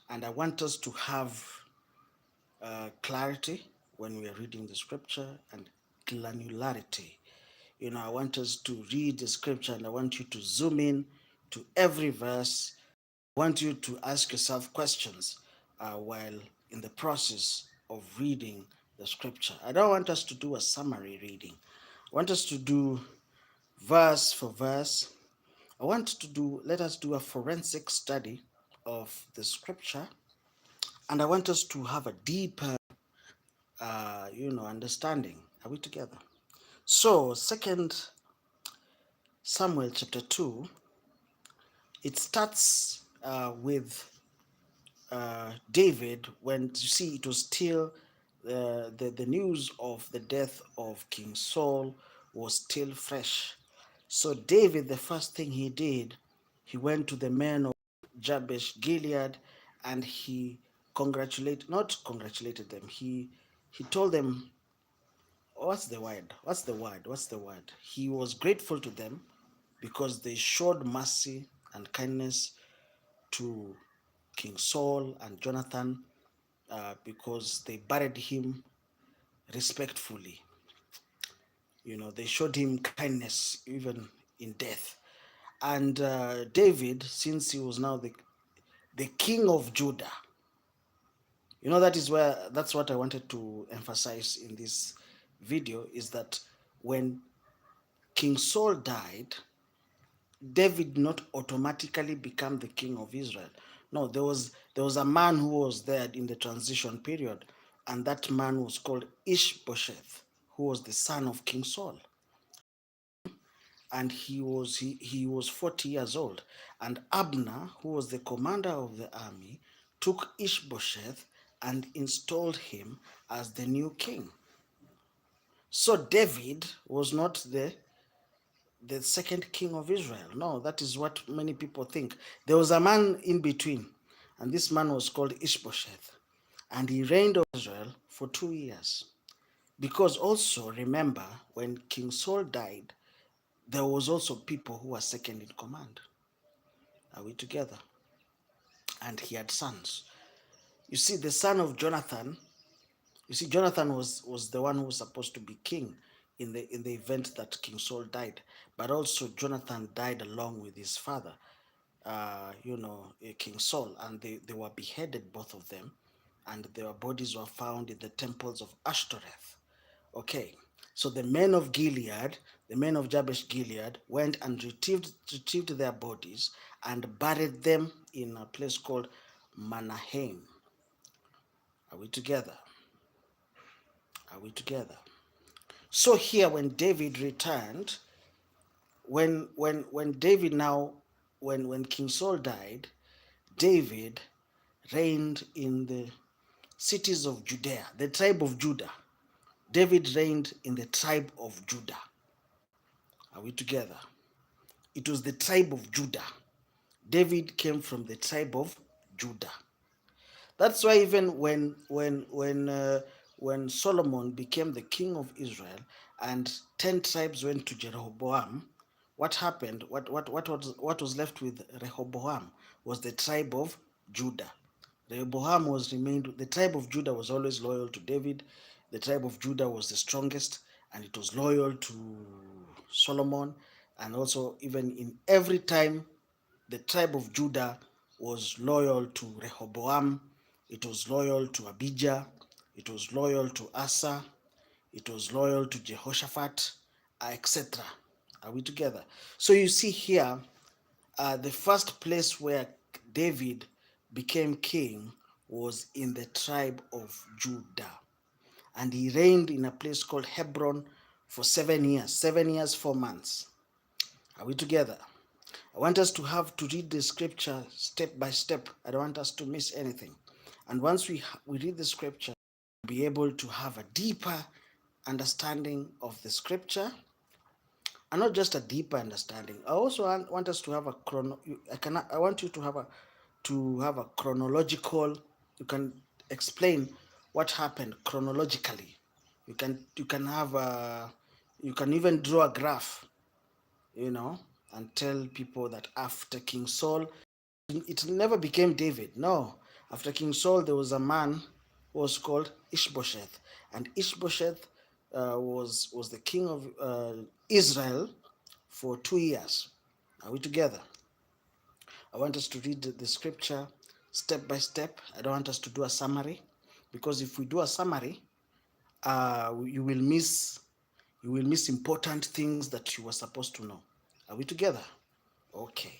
And I want us to have clarity when we are reading the scripture and granularity. I want us to read the scripture and I want you to zoom in to every verse. I want you to ask yourself questions while in the process of reading the scripture. I don't want us to do a summary reading. I want us to do verse for verse. Let us do a forensic study of the scripture, and I want us to have a deeper, understanding. Are we together? So, Second Samuel chapter 2, it starts with David. When you see, it was still the news of the death of King Saul was still fresh. So David, the first thing he did, he went to the men of Jabesh Gilead, and he not congratulated them. He told them, what's the word? What's the word? What's the word? He was grateful to them because they showed mercy and kindness to King Saul and Jonathan, because they buried him respectfully. They showed him kindness even in death. And David, since he was now the king of Judah, that's what I wanted to emphasize in this video, is that when King Saul died, David not automatically become the king of Israel. No, there was a man who was there in the transition period, and that man was called Ishbosheth, who was the son of King Saul, and he was 40 years old. And Abner, who was the commander of the army, took Ishbosheth and installed him as the new king. So David was not the second king of Israel. No, that is what many people think. There was a man in between, and this man was called Ishbosheth, and he reigned over Israel for 2 years. Because also remember, when King Saul died, there was also people who were second in command. Are we together? And he had sons. You see, the son of Jonathan, Jonathan was the one who was supposed to be king in the event that King Saul died. But also Jonathan died along with his father, King Saul, and they were beheaded, both of them, and their bodies were found in the temples of Ashtoreth. Okay, so the men of Gilead, the men of Jabesh Gilead, went and retrieved their bodies and buried them in a place called Manaheim. Are we together? Are we together? So here, when David returned, when David now, when King Saul died, David reigned in the cities of Judea, the tribe of Judah. David reigned in the tribe of Judah. Are we together? It was the tribe of Judah. David came from the tribe of Judah. That's why even when Solomon became the king of Israel and 10 tribes went to Jeroboam, what happened? What was left with Rehoboam was the tribe of Judah. Rehoboam remained. The tribe of Judah was always loyal to David. The tribe of Judah was the strongest, and it was loyal to Solomon. And also, even in every time, the tribe of Judah was loyal to Rehoboam. It was loyal to Abijah. It was loyal to Asa. It was loyal to Jehoshaphat, etc. Are we together? So you see here, the first place where David became king was in the tribe of Judah. And he reigned in a place called Hebron for 7 years. 7 years, 4 months. Are we together? I want us to read the scripture step by step. I don't want us to miss anything. And once we read the scripture, we'll be able to have a deeper understanding of the scripture, and not just a deeper understanding. I also want us to have a I want you to have a chronological. You can explain what happened chronologically. You can even draw a graph, and tell people that after King Saul, it never became David. No, After King Saul, there was a man who was called Ishbosheth, and Ishbosheth was the king of Israel for 2 years. Are we together? I want us to read the scripture step by step. I don't want us to do a summary, because if we do a summary, you will miss important things that you were supposed to know. Are we together? Okay.